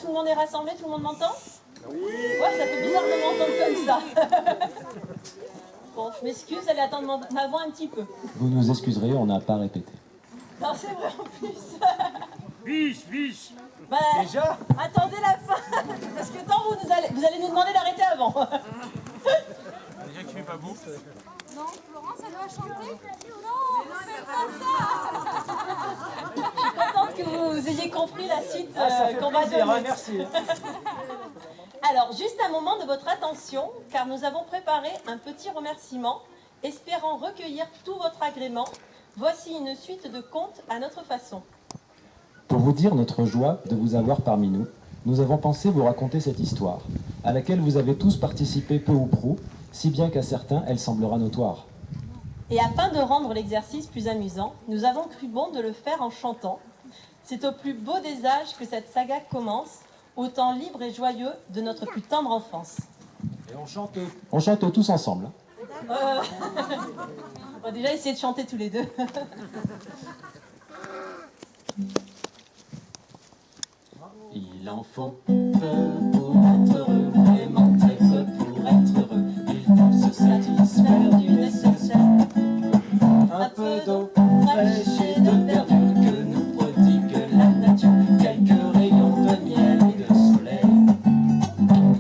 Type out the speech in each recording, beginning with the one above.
tout le monde est rassemblé, tout le monde m'entend? Oui. Ouais, ça fait bizarre de m'entendre comme ça. Bon, je m'excuse, allez attendre ma voix un petit peu. Vous nous excuserez, on n'a pas répété. Non, c'est vrai en plus. Biche. Bah, Déjà? attendez la fin, parce que tant vous allez nous demander d'arrêter avant. Déjà qu'il fait pas beau. Non, Florence, elle doit chanter? Non, fais pas ça. Je suis contente que vous ayez compris la suite Ça fait qu'on va plaisir, donner. hein, merci. Alors, juste un moment de votre attention, car nous avons préparé un petit remerciement, espérant recueillir tout votre agrément. Voici une suite de contes à notre façon. Pour vous dire notre joie de vous avoir parmi nous, nous avons pensé vous raconter cette histoire, à laquelle vous avez tous participé peu ou prou, si bien qu'à certains, elle semblera notoire. Et afin de rendre l'exercice plus amusant, nous avons cru bon de le faire en chantant. C'est au plus beau des âges que cette saga commence, au temps libre et joyeux de notre plus tendre enfance. Et on chante tous ensemble. On va déjà essayer de chanter tous les deux. Il en faut peu pour être heureux, vraiment très peu pour être heureux. Il faut se satisfaire du nécessaire. Un peu d'eau fraîche et de verdure que nous prodigue la nature. Quelques rayons de miel et de soleil.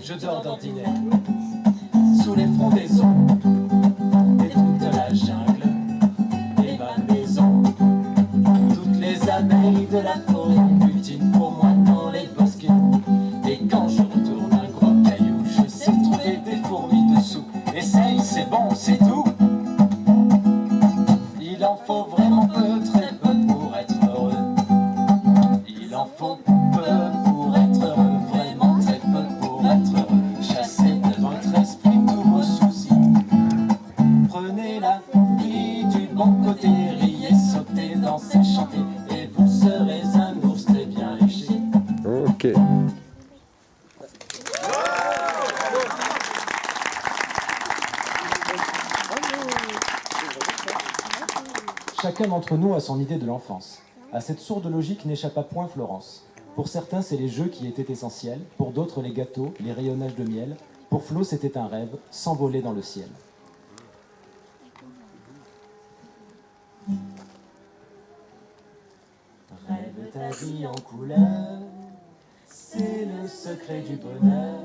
Je dors d'ordinaire sous les frondaisons et toute la jungle et ma maison. Toutes les abeilles de la forêt butinent pour moi dans les bosquets. Et quand je retourne un gros caillou, je sais trouver des fourmis dessous. Essaye, c'est bon, c'est tout. Il en faut vraiment peu, très peu pour être heureux. Il en faut peu pour être heureux, vraiment très peu pour être heureux. Chassez de votre esprit tous vos soucis. Prenez la vie du bon côté, riez, sautez, dansez, chantez, et vous serez un ours très bien léché. Ok. Chacun d'entre nous a son idée de l'enfance. À cette sourde logique n'échappa point Florence. Pour certains, c'est les jeux qui étaient essentiels, pour d'autres, les gâteaux, les rayonnages de miel. Pour Flo, c'était un rêve, s'envoler dans le ciel. Rêve ta vie en couleur, c'est le secret du bonheur.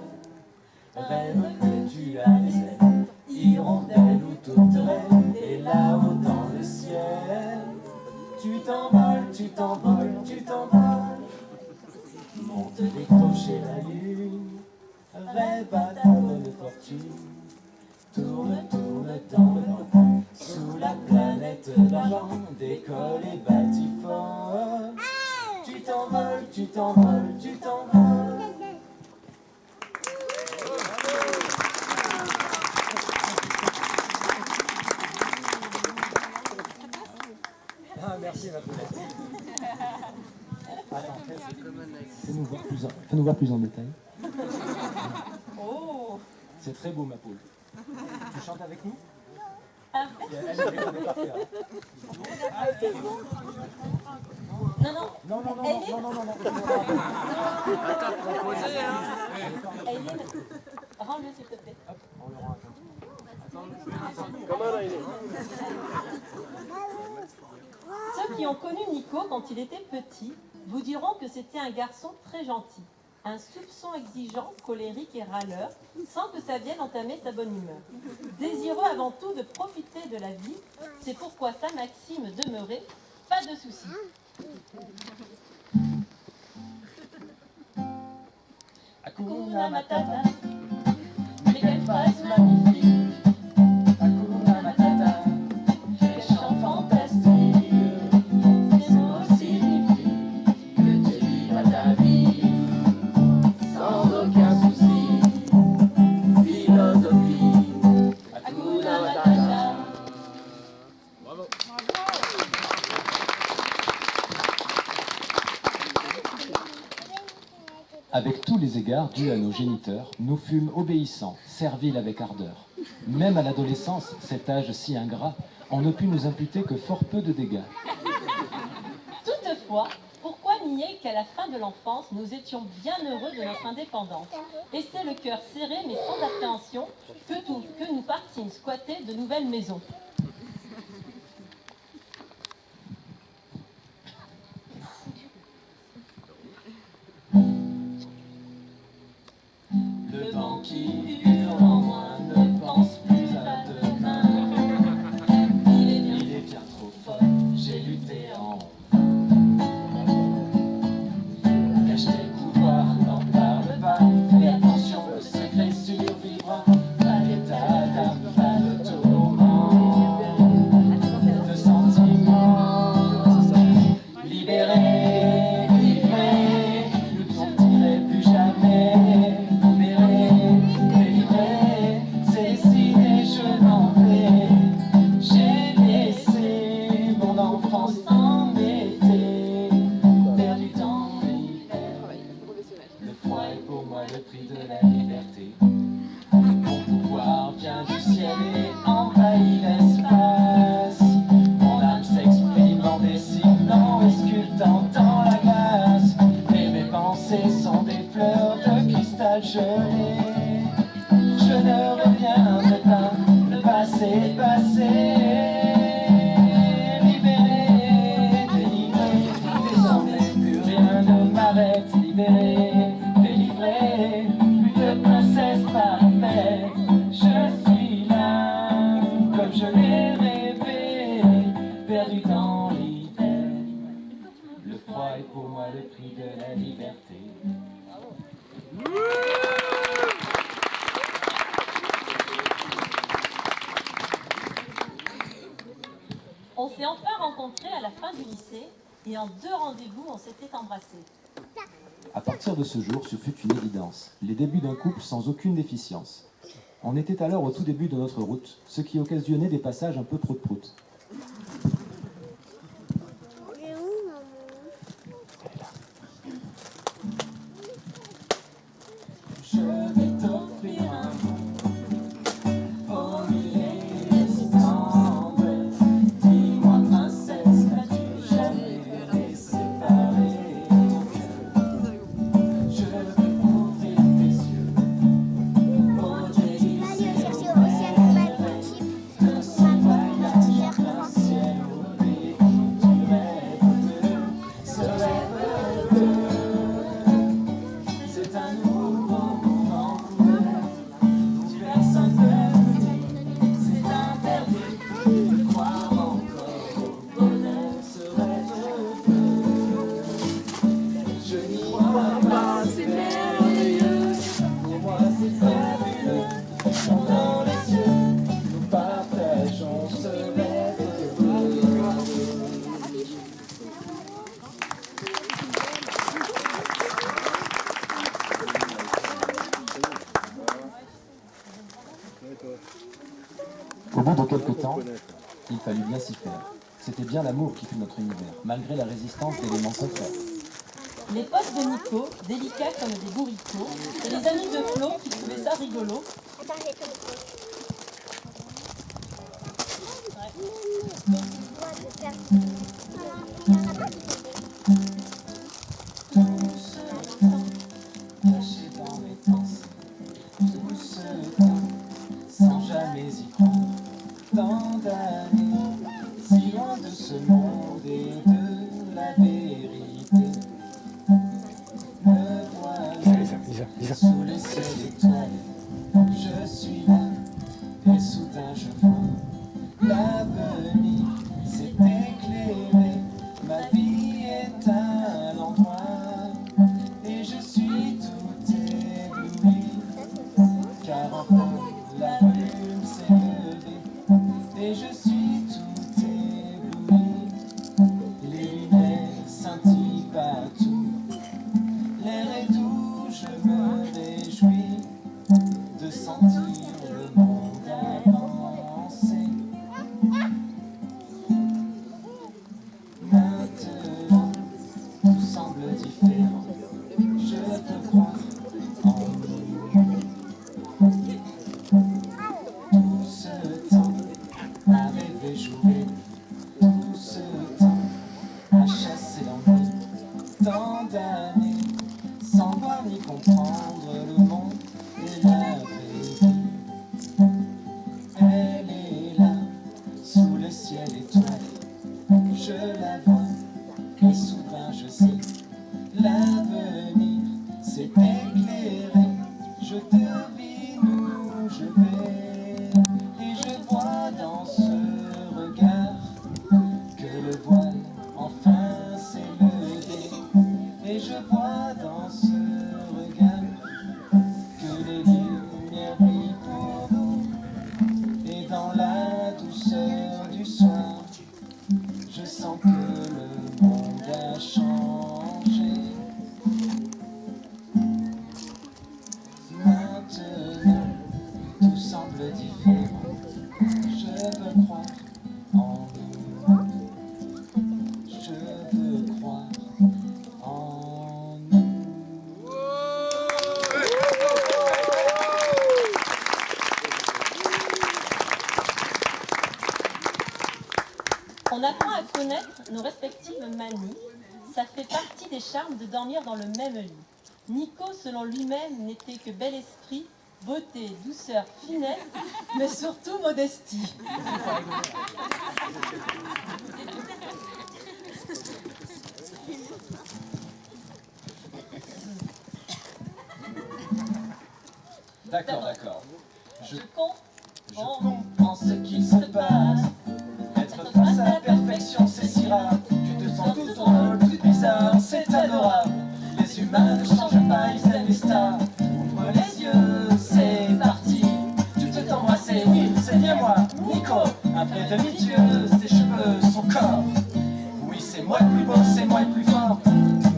Rêve que tu as des ailes, hirondelles ou tourterelles, et là-haut dans le ciel, tu t'envoles, tu t'envoles, tu t'envoles. Monte décrocher la lune, rêve à ta bonne fortune. Tourne, tourne dans le vent, sous la planète d'argent, décolle et bâtis fort. Tu t'envoles, tu t'envoles, tu t'envoles. Ah, merci ma poulette. Attends, Fais-nous voir plus en détail. Oh. C'est très beau, ma poule. Tu chantes avec nous? Ah, Elle est parfaite. non, non. Non, non, non, Elle non, non, non, non, non. Aileen, rends-le s'il te plaît. Hop, on le rend Ceux qui ont connu Nico quand il était petit vous diront que c'était un garçon très gentil, un soupçon exigeant, colérique et râleur, sans que ça vienne entamer sa bonne humeur. Désireux avant tout de profiter de la vie, c'est pourquoi sa maxime demeurait « pas de soucis ». Hakuna Matata, mais quelle phrase magnifique. Hakuna Matata, quel chant fantastique. Ces mots signifient que tu vivras ta vie sans aucun souci. Philosophie, Hakuna Matata. Bravo. Avec tous les égards dus à nos géniteurs, nous fûmes obéissants, serviles avec ardeur. Même à l'adolescence, cet âge si ingrat, on ne put nous imputer que fort peu de dégâts. Toutefois, pourquoi nier qu'à la fin de l'enfance, nous étions bien heureux de notre indépendance. Et c'est le cœur serré mais sans appréhension que nous partîmes squatter de nouvelles maisons. Le vent qui hurle en moi ne pense plus à demain. Il est bien trop fort, j'ai lutté en vain. Cache tes pouvoirs, n'en parle pas. Fais attention, le secret survivra. Pas d'état d'âme, pas de tourment, de sentiments. Libérés, livrés, nous ne sentirai plus jamais. C'est destiné, je m'en vais. J'ai laissé mon enfance en été, perdu dans l'hiver. Le froid est pour moi le prix de la liberté. Mon pouvoir vient du ciel et envahit l'espace. Mon âme s'exprime en dessinant et sculptant dans la glace. Et mes pensées sont des fleurs de cristal gelé. Je ne reviendrai pas, le passé est passé. Libéré, délivré, désormais plus rien ne m'arrête. Libéré, délivré, plus de princesse parfaite. Je suis là, comme je l'ai rêvé, perdu dans l'hiver. Le froid est pour moi le prix de la liberté. On s'est enfin rencontrés à la fin du lycée et en 2 rendez-vous, on s'était embrassés. À partir de ce jour, ce fut une évidence. Les débuts d'un couple sans aucune déficience. On était alors au tout début de notre route, ce qui occasionnait des passages un peu prout-prout. Je vais t'offrir un mot au milieu des cendres. Dis-moi, princesse, n'as-tu jamais été séparée mon cœur? Je veux ouvrir tes yeux au délice et au rêve. Un seul voyage, un ciel au pays du rêve bleu. Ce rêve bleu, c'est un nouveau mouvement pour nous. Personne ne le dit, c'est interdit de croire encore au bonheur. Ce rêve bleu, je n'y crois pas, c'est merveilleux. Pour moi c'est fabuleux, sont dans les yeux, nous partageons ce rêve bleu. Au bout de quelques temps, il fallut bien s'y faire. C'était bien l'amour qui fut notre univers, malgré la résistance d'éléments contraires. Les potes de Nico, délicats comme des bourricots, et les amis de Flo qui trouvaient ça rigolo. Tout ce temps caché dans mes pensées, tout ce temps sans jamais y croire. Tant d'années, si loin de ce monde et de la vérité. Me voilà sous les ciels étoilés, je suis là et soudain je vois l'avenir s'est éclairé. Ma vie est à l'endroit et je suis tout ébloui, car enfin la brume s'est levée et je suis tout ébloui. Les lumières scintillent partout, l'air est doux, je me réjouis de sentir le monde avancer. Maintenant, tout semble différent, je peux croire en nous. Tout ce temps à rêver, jouer, tout ce temps à chasser l'ennui. Tant comprendre le monde et la vraie vie. Elle est là, sous le ciel étoilé, je la vois, et soudain je sais, l'avenir s'est éclairé, je devine où je vais, et je vois dans ce regard que le voile enfin s'est levé, et je vois dans ce regard que les lumières brillent pour nous, et dans la douceur du soir, je sens que le monde a changé. Maintenant, tout semble différent. Je veux croire en nous. Je veux croire en nous. On apprend à connaître nos respectives manies. Ça fait partie des charmes de dormir dans le même lit. Nico, selon lui-même, n'était que bel esprit, beauté, douceur, finesse, mais surtout modestie. D'accord. Je comprends. comprends ce qu'il se passe. Être face à la perfection, c'est si rare. Tu te sens tout drôle, tout bizarre, c'est adorable. Les humains ne changent pas, ils aiment les stars. Ouvre les yeux, c'est parti. Tu peux t'embrasser, oui, c'est bien moi, Nico. Un vrai demi-dieu, ses cheveux, son corps. Oui, c'est moi le plus beau, c'est moi le plus fort.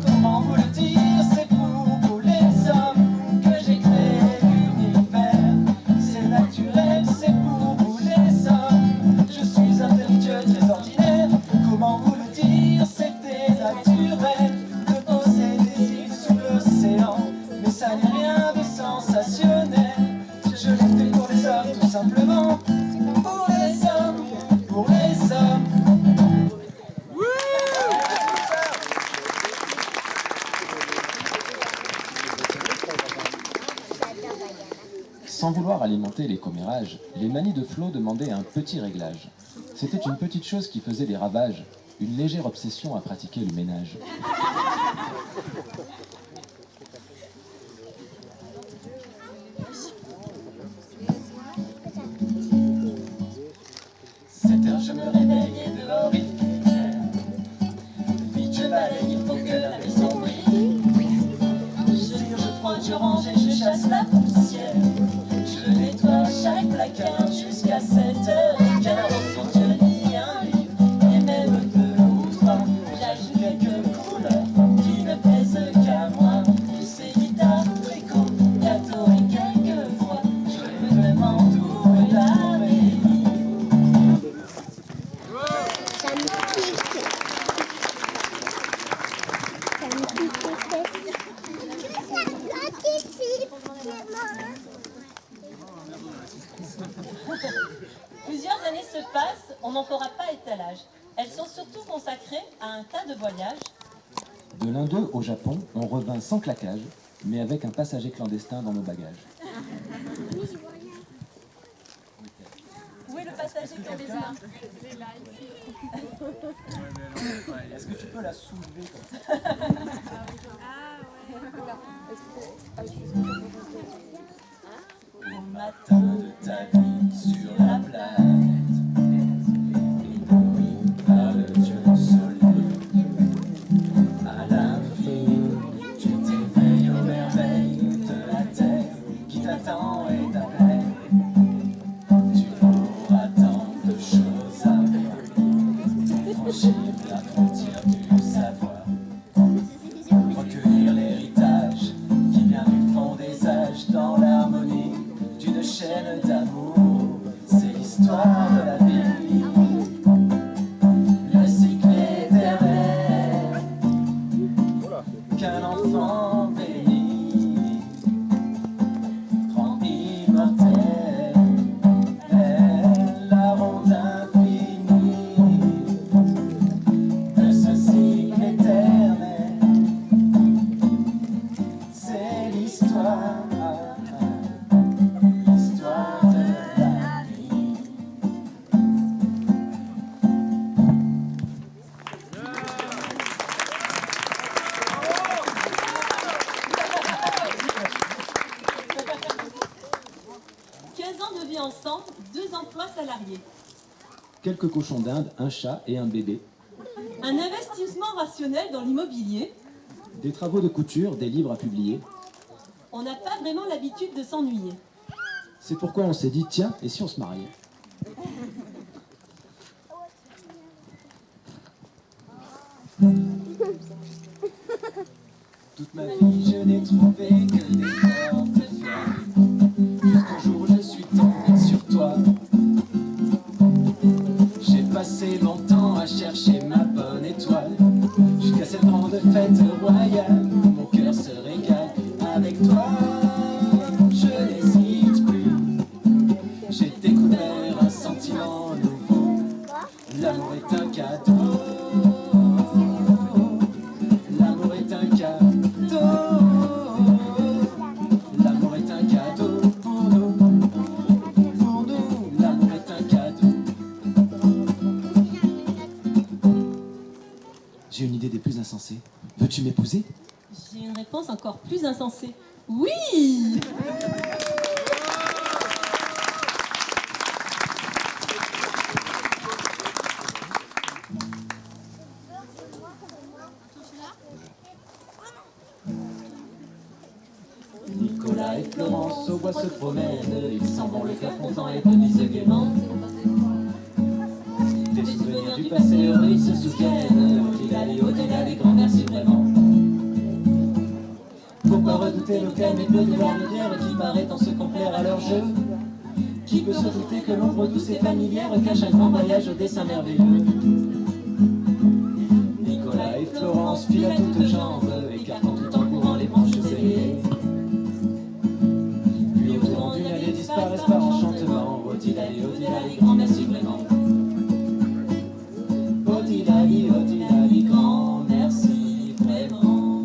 Comment vous le dire, c'est pour vous les hommes que j'ai créé l'univers. C'est naturel, c'est pour vous les hommes. Je suis intelligent, très ordinaire. Comment vous le dire, c'était naturel de poser des îles sous l'océan. Mais ça n'est rien de sensationnel. Je l'ai fait pour les hommes, tout simplement. Pour les hommes, pour les hommes. Sans vouloir alimenter les commérages, les manies de Flo demandaient un petit réglage. C'était une petite chose qui faisait des ravages, une légère obsession à pratiquer le ménage. 7 heures, je me réveille et dehors il fait clair. Vite je balaye, il faut que la maison brille. Je tire, je frotte, je range et je chasse la poussière. Je nettoie chaque placard jusqu'à 7h15. Ensuite je lis un livre et même 2 ou 3. J'ajoute quelques couleurs qui ne plaisent qu'à moi. Lycée, guitare, tricot, gâteau et quelquefois je me demande où est la vie. Ça me pique. Ça me pique les fesses. La petite fille, c'est moi. Plusieurs années se passent, on n'en fera pas étalage. Elles sont surtout consacrées à un tas de voyages. De l'un d'eux, au Japon, on revint sans claquage, mais avec un passager clandestin dans nos bagages. Où est le passager clandestin? Est-ce que tu peux la soulever comme ça? Au matin de ta vie sur la planète, ébloui par le Dieu soleil, à l'infini, tu t'éveilles aux merveilles de la terre qui t'attend et t'appelle. Tu auras tant de choses à voir, franchir la frontière du savoir, recueillir l'héritage qui vient du fond des âges dans l'harmonie d'une chaîne d'amour. C'est l'histoire de la vie, le cycle éternel qu'un enfant béni rend immortel. La ronde infinie de ce cycle éternel, c'est emplois salariés. Quelques cochons d'Inde, un chat et un bébé. Un investissement rationnel dans l'immobilier. Des travaux de couture, des livres à publier. On n'a pas vraiment l'habitude de s'ennuyer. C'est pourquoi on s'est dit, tiens, et si on se mariait? Toute ma vie, je n'ai trouvé que des porte-flingues. Jusqu'au jour où je suis tombé sur toi. J'ai passé mon temps à chercher ma bonne étoile. Jusqu'à cette grande fête royale, où mon cœur se régale avec toi. Je n'hésite plus. J'ai découvert un sentiment nouveau. L'amour est un cadeau. L'amour est un cadeau. L'amour est un cadeau pour nous. Pour nous, l'amour est un cadeau. J'ai une idée des plus insensées. Veux-tu m'épouser? J'ai une réponse encore plus insensée. Oui! Nicolas et Florence au bois se promènent, ils s'en vont le cœur content et petits se gaiement. Des souvenirs du passé heureux, ils se souviennent. Au-delà des grands merci vraiment. Pourquoi redouter le calme et bleu de la rivière qui paraît en se complaire à leur jeu? Qui peut se douter que l'ombre douce et familière cache un grand voyage au dessin merveilleux? Nicolas et Florence filent à toutes jambes, écartant tout en courant les branches ailées. Puis au tournant d'une allée disparaissent par enchantement. Odilali, Odilali, grand merci vraiment. Odilali, Odilali, grand merci vraiment.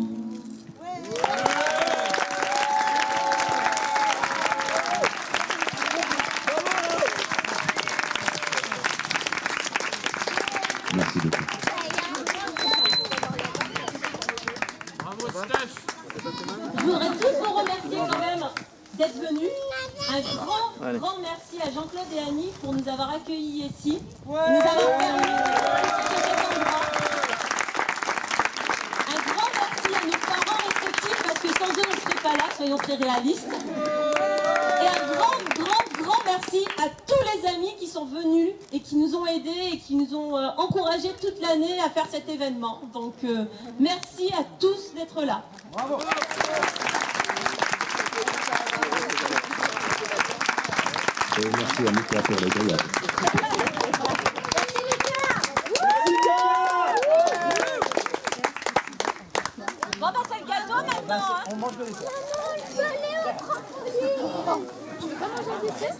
Merci beaucoup. Bravo Steph. Je voudrais tous vous remercier quand même d'être venus. Un grand merci à Jean-Claude et Annie pour nous avoir accueillis ici et nous avoir permis de cet endroit. Un grand merci à nos parents respectifs parce que sans eux on ne serait pas là, soyons très réalistes. Et un grand merci à tous les amis qui sont venus et qui nous ont aidés et qui nous ont encouragés toute l'année à faire cet événement. Donc merci à tous d'être là. Bravo. Et merci à Nicolas pour le grillage. Bon, bah, c'est le gâteau maintenant, hein. On mange le dessert. Maman, je veux aller au trampoline. Tu veux pas manger un dessert?